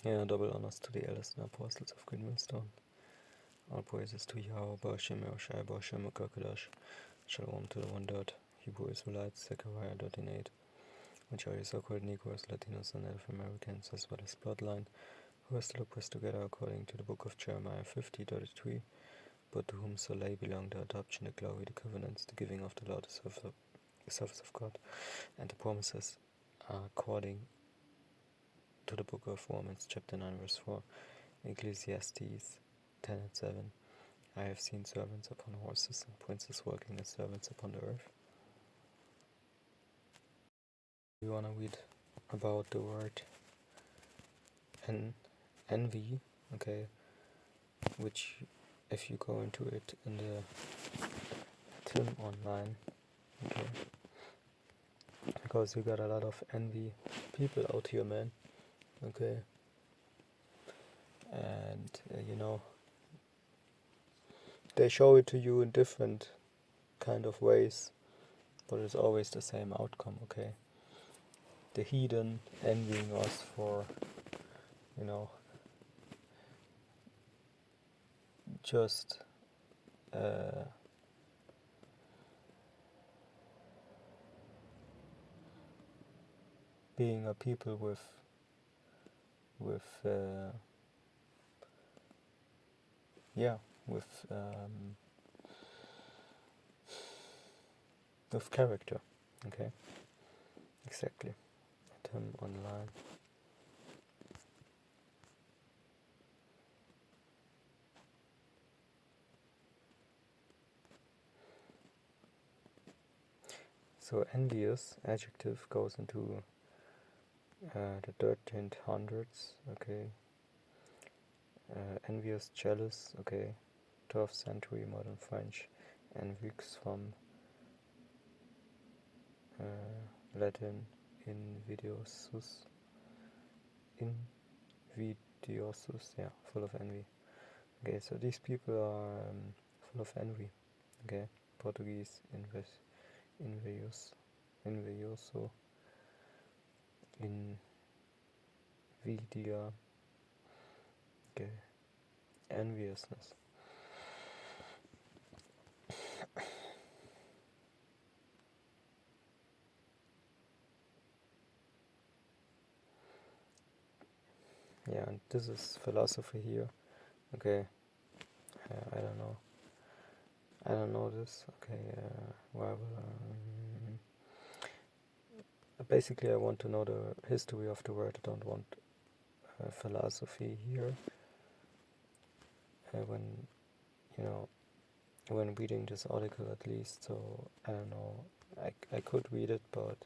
Yeah, double honors to the elders and apostles of Green Moonstone. All praises to Yahweh, Barshim, Yoshai, Barshim, Kakadash. Shalom to the one dot. Hebrew Israelites, Zechariah.8. Which are your so-called Negroes, Latinos, and Native Americans, as well as bloodline, who are still oppressed together according to the book of Jeremiah 50:3, but to whom soleil belong the adoption, the glory, the covenants, the giving of the law, the service of God, and the promises, according to the book of Romans chapter 9 verse 4, Ecclesiastes 10:7. I have seen servants upon horses and princes working as servants upon the earth. We want to read about the word envy, okay, which if you go into it in the TIM online, okay, because you got a lot of envy people out here, man, okay, and they show it to you in different kind of ways, but it's always the same outcome, okay. The heathen envying us for, just being a people with with with character, okay, exactly. TIM online. So envious adjective goes into the 1300s, okay. Envious, jealous, okay. 12th century modern French. Envix from Latin invidiosus. Invidiosus, yeah, full of envy. Okay, so these people are full of envy. Okay, Portuguese envioso, invidia, okay, enviousness. Yeah, and this is philosophy here. Okay, I don't know. I don't know this. Okay, well, basically I want to know the history of the word. I don't want philosophy here. When when reading this article, at least. So I don't know. I could read it, but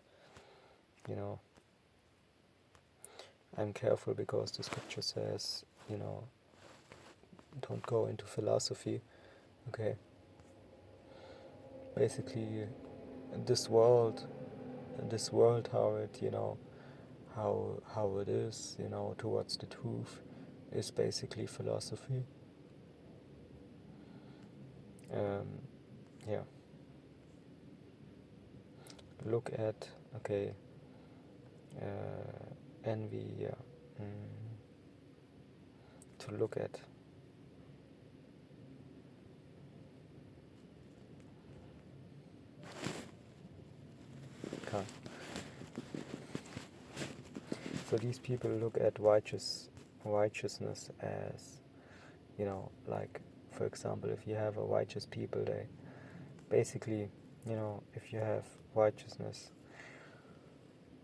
I'm careful because the scripture says don't go into philosophy. Okay. Basically, this world, how it how it is, towards the truth, is basically philosophy. Yeah. Look at, okay, envy, yeah. To look at. Okay. So these people look at righteousness as, like, for example, if you have a righteous people, they basically, if you have righteousness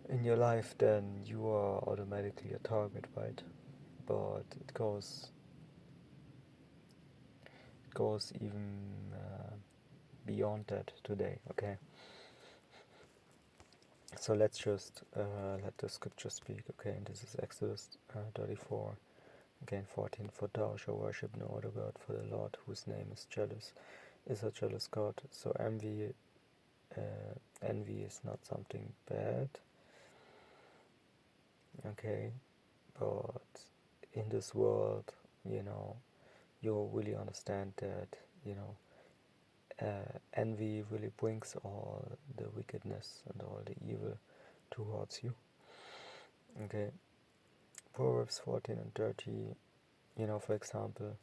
in your life, then you are automatically a target, right? But it goes even beyond that today, okay? So let's just let the scripture speak, okay? And this is Exodus 34, again 14. For thou shalt worship no other God, for the Lord, whose name is jealous, is a jealous God. So envy is not something bad, okay? But in this world, you really understand that, envy really brings all the wickedness and all the evil towards you. Okay, Proverbs 14 and 30, for example,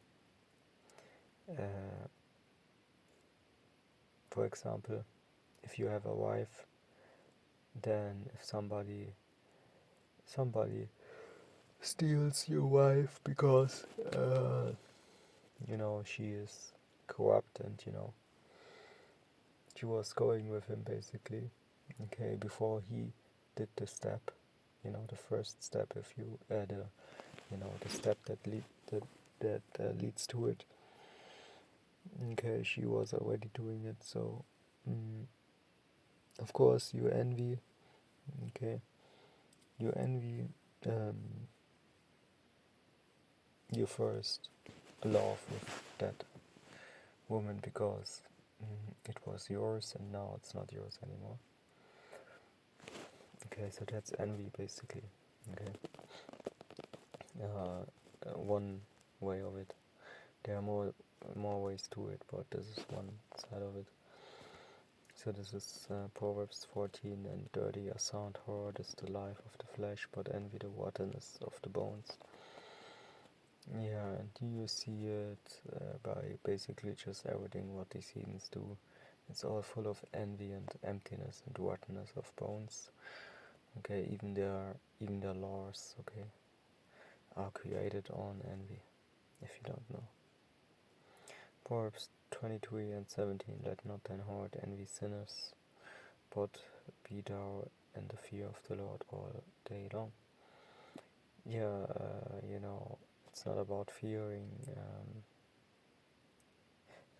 uh, if you have a wife, then if somebody steals your wife because she is corrupt, and she was going with him basically, okay, before he did the step, the first step, if you the step that leads to it. Okay, she was already doing it, so of course you envy. Okay, you envy your first love with that woman because it was yours and now it's not yours anymore. Okay, so that's envy basically. Okay, one way of it. There are more ways to it, but this is one side of it. So this is Proverbs 14 and 30. A sound heart is the life of the flesh, but envy the waterness of the bones. Yeah, and you see it by basically just everything what these heathens do. It's all full of envy and emptiness and rottenness of bones. Okay, even their laws, okay, are created on envy, if you don't know. Proverbs 23 and 17. Let not thine heart envy sinners, but be thou in the fear of the Lord all day long. Yeah, it's not about fearing.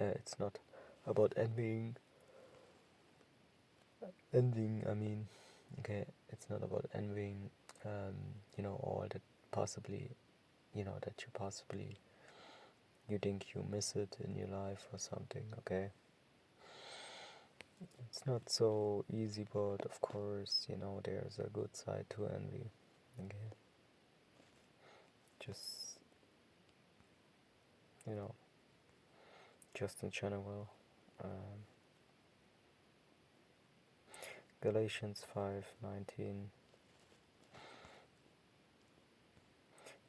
It's not about envying. I mean, okay, it's not about envying. All that possibly, that you think you miss it in your life or something. Okay, it's not so easy, but of course, there's a good side to envy. Okay, just just in general. Um, Galatians 5:19.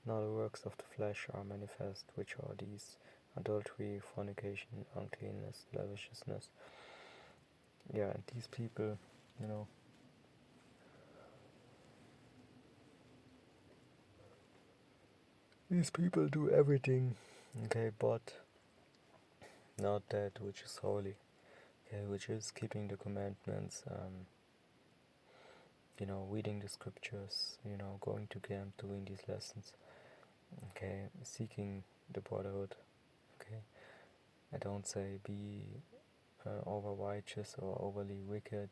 Now the works of the flesh are manifest, which are these: adultery, fornication, uncleanness, lasciviousness. Yeah, and these people, these people do everything, okay, but not that which is holy, okay, which is keeping the commandments, reading the scriptures, going to camp, doing these lessons, okay, seeking the brotherhood, okay. I don't say be over righteous or overly wicked,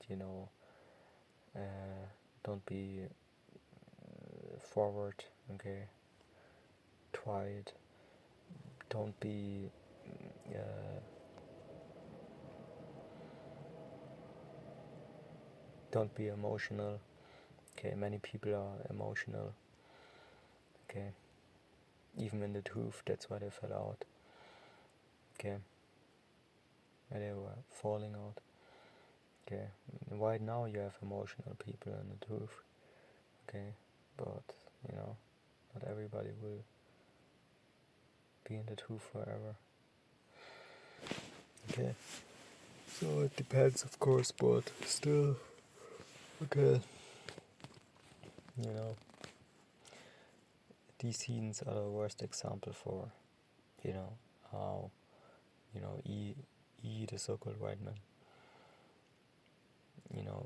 don't be forward, okay, try it, don't be uh, don't be emotional, okay. Many people are emotional, okay, even in the truth. That's why they fell out, okay, why they were falling out, okay. Right now you have emotional people in the truth, okay, but not everybody will be in the truth forever, okay. So it depends, of course, but still, okay, these scenes are the worst example for, how, the so-called white man,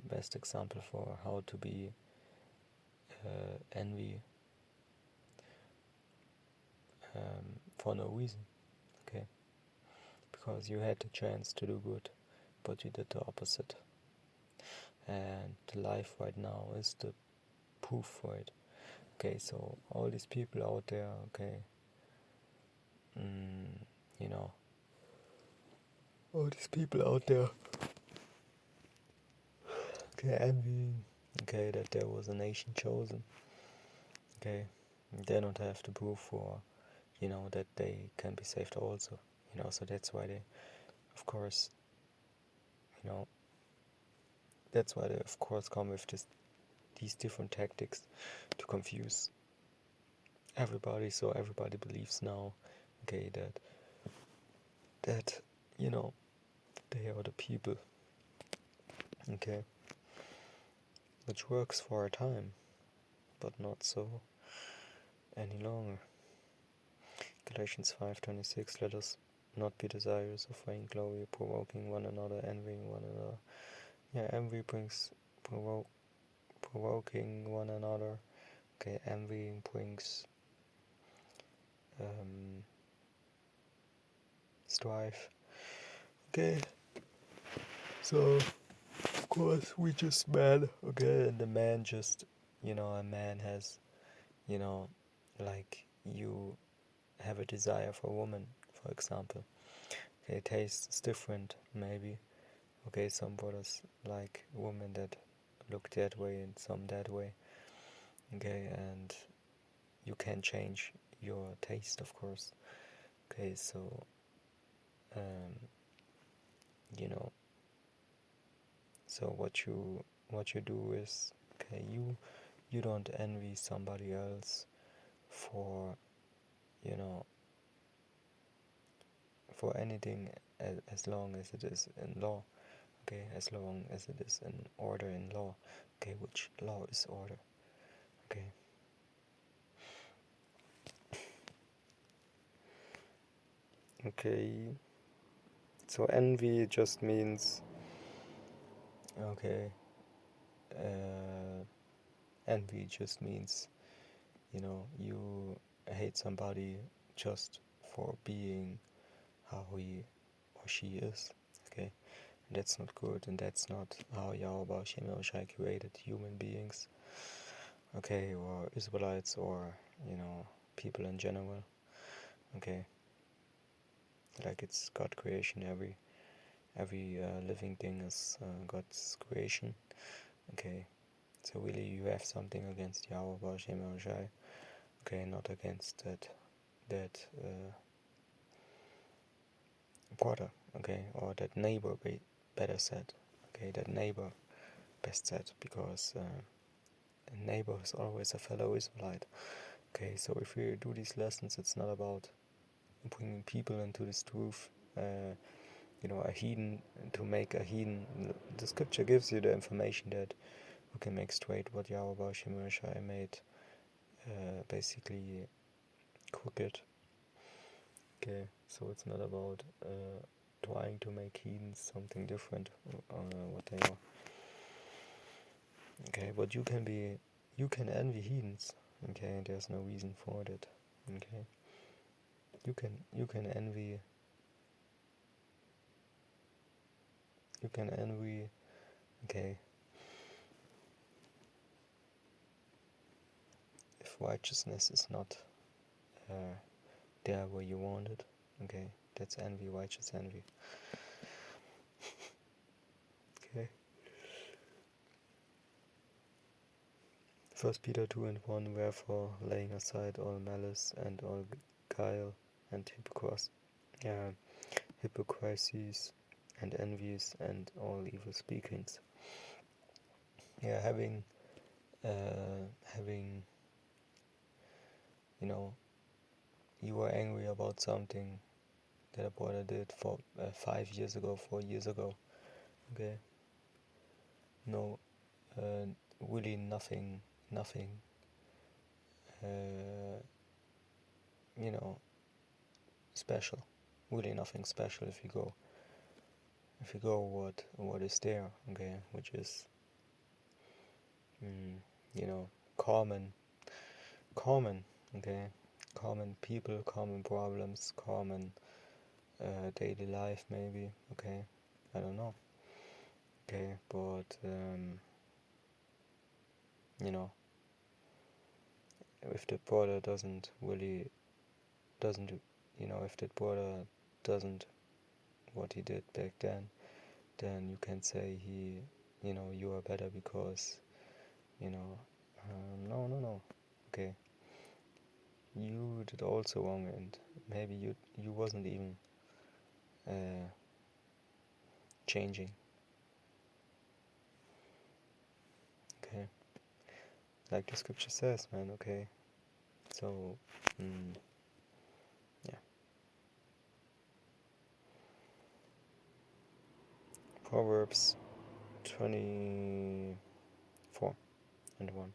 best example for how to be envy for no reason, okay, because you had the chance to do good, but you did the opposite, and the life right now is the proof for it, okay. So all these people out there, okay, all these people out there, okay, envying, okay, that there was a nation chosen, okay, they don't have the proof for, that they can be saved also, so that's why they, of course, that's why they, of course, come with these different tactics to confuse everybody, so everybody believes now, okay, that you know, they are the people, okay, which works for a time, but not so any longer. Galatians 5:26, let us not be desirous of vain glory, provoking one another, envying one another. Yeah, envy brings provoking one another. Okay, envying brings strife. Okay, so of course we just man. Okay, and the man just, a man has, like you have a desire for a woman, for example. Okay, taste is different, maybe. Okay, some brothers like women that look that way and some that way. Okay, and you can change your taste, of course. Okay, so um, you know, so what you do is, okay, you don't envy somebody else for you know for anything, as long as it is in law. Okay, as long as it is in order in law. Okay, which law is order. Okay. Okay, so envy just means, okay, uh, envy just means, you hate somebody just for being how he or she is. Okay, and that's not good, and that's not how Yahweh Shem Shai created human beings. Okay, or Israelites, or people in general. Okay, like it's God creation. Every living thing is God's creation. Okay, so really you have something against Yahweh Shem Shai. Okay, not against that brother. Okay, or that neighbor. Better said. Okay, that neighbor. Best said, because a neighbor is always a fellow Israelite. Okay, so if we do these lessons, it's not about bringing people into this truth. A heathen, to make a heathen. The scripture gives you the information that we can make straight what Yahweh Shemashai made basically crooked. Okay, so it's not about trying to make heathens something different what they are. Okay, but you can envy heathens. Okay, there's no reason for that. Okay, you can envy. You can envy. Okay, if righteousness is not there where you want it. Okay, that's envy, righteous envy. Okay. 1 Peter 2:1, wherefore, laying aside all malice and all guile and hypocrisies and envies and all evil speakings. Yeah, having, you were angry about something that a brother did for 5 years ago, 4 years ago. Okay. No, really nothing, uh, special. Really nothing special if you go what is there, okay, which is common, okay, common people, common problems, common daily life, maybe, okay, I don't know, okay, but if the brother doesn't, if the brother doesn't what he did back then you can say you are better because no, okay, you did also wrong, and maybe you wasn't even changing. Okay, like the scripture says, man. Okay, So, yeah. Proverbs 24 and 1.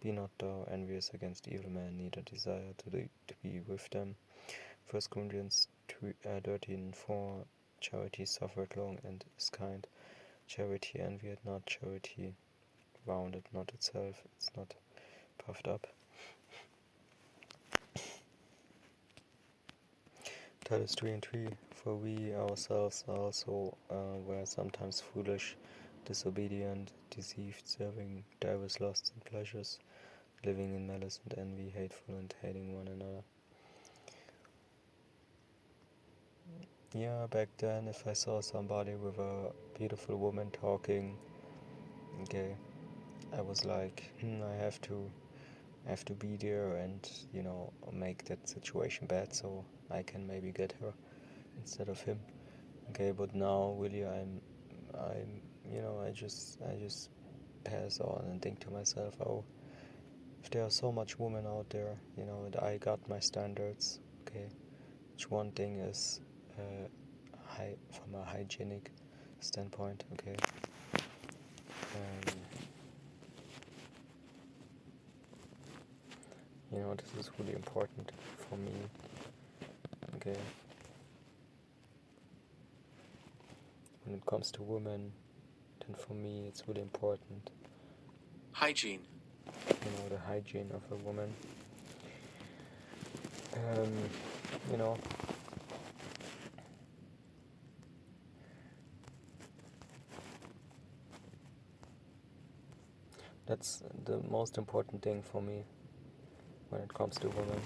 Be not thou envious against evil men, neither desire to be with them. 1 Corinthians 13:4. Charity suffereth long and is kind. Charity envieth not. Charity woundeth not itself. It's not puffed up. Titus 3:3. For we ourselves also were sometimes foolish, disobedient, deceived, serving divers lusts and pleasures, living in malice and envy, hateful and hating one another. Yeah, back then, if I saw somebody with a beautiful woman talking, okay, I was like, I have to be there and make that situation bad so I can maybe get her instead of him. Okay, but now really I just pass on and think to myself, oh, if there are so much women out there, I got my standards. Okay, which one thing is from a hygienic standpoint. Okay, this is really important for me. Okay, when it comes to women, then for me it's really important. Hygiene. The hygiene of a woman. That's the most important thing for me when it comes to women.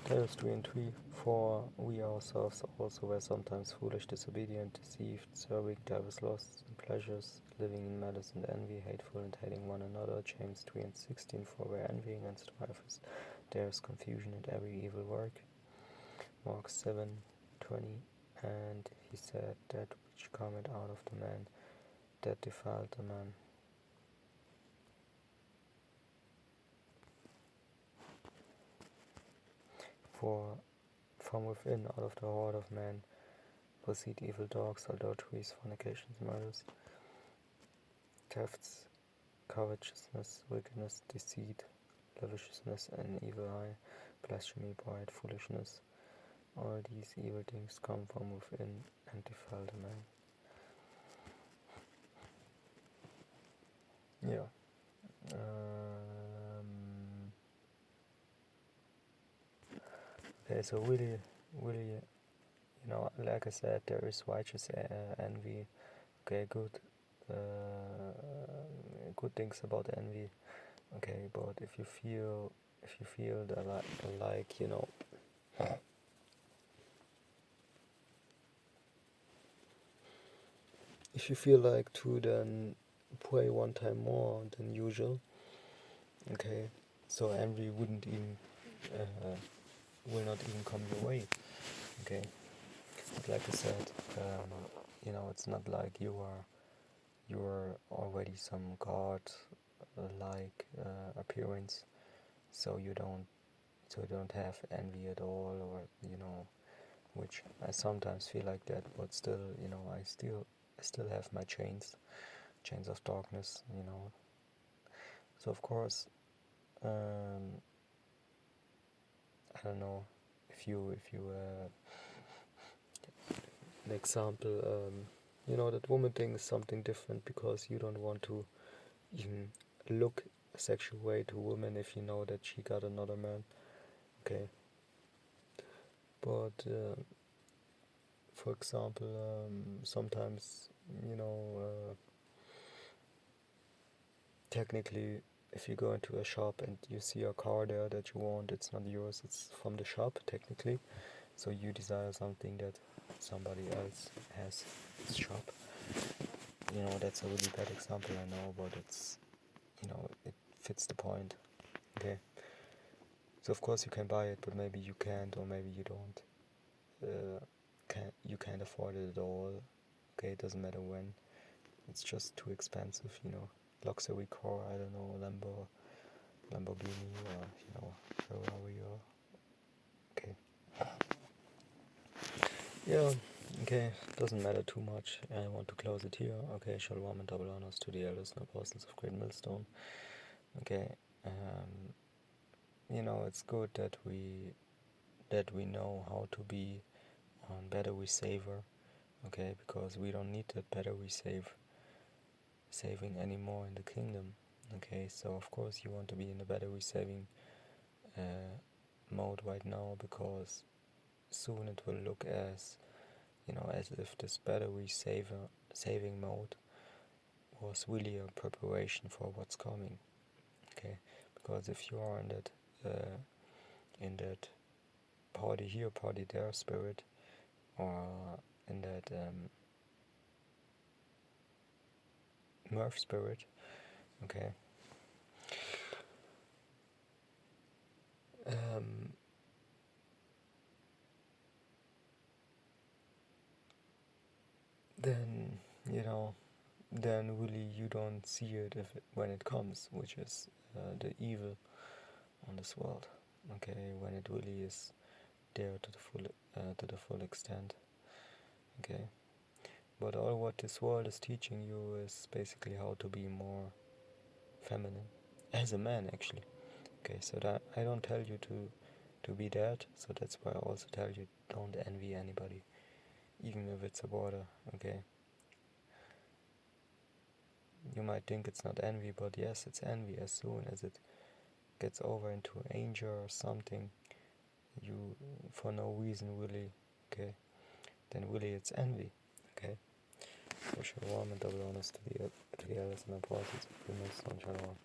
Titus 3:3. For we ourselves also were sometimes foolish, disobedient, deceived, serving divers lusts and pleasures, living in malice and envy, hateful and hating one another. James 3:16. For where envying and strife is, there is confusion in every evil work. Mark 7:20. And he said, that which cometh out of the man, that defiled the man. For from within, out of the heart of man, proceed evil dogs, adulteries, fornications, murders, thefts, covetousness, wickedness, deceit, lasciviousness, an evil eye, blasphemy, pride, foolishness. All these evil things come from within and defile the man. Yeah. Okay, so really, like I said, there is righteous envy. Okay, good things about envy. Okay, but if you feel that if you feel like to then pray one time more than usual, okay, so envy wouldn't even will not even come your way. Okay, but like I said, it's not like you are already some god like appearance, so you don't have envy at all, or which I sometimes feel like that, but still, I still have my chains of darkness, So of course, I don't know if you an example, that woman thing is something different because you don't want to even look a sexual way to a woman if you know that she got another man. Okay. But for example, sometimes technically, if you go into a shop and you see a car there that you want, it's not yours, it's from the shop technically. So you desire something that somebody else has in his shop. That's a really bad example, I know, but it's it fits the point. Okay. So of course you can buy it, but maybe you can't, or maybe you don't. You can't afford it at all. Okay, it doesn't matter when. It's just too expensive, luxury car, I don't know, Lambo, Lamborghini or Ferrari or okay. Yeah, okay, doesn't matter too much. I want to close it here. Okay, Shalom and double honors to the elders and apostles of Great Millstone. Okay, it's good that we know how to be on battery saver. Okay, because we don't need that battery saving anymore in the kingdom. Okay, so of course you want to be in the battery saving mode right now, because soon it will look as if this battery saving mode was really a preparation for what's coming. Okay, because if you are in that party here, party there spirit, or in that Murph spirit, okay, then then really you don't see it when it comes, which is the evil on this world. Okay, when it really is there to the full extent. Okay, but all what this world is teaching you is basically how to be more feminine as a man, actually. Okay, so that I don't tell you to be that, so that's why I also tell you don't envy anybody, even if it's a border. Okay, you might think it's not envy, but yes, it's envy. As soon as it gets over into anger or something, you for no reason really, okay, then really it's envy. Okay, so shalom and double honors to the elders and apostles of Millstone. Shalom.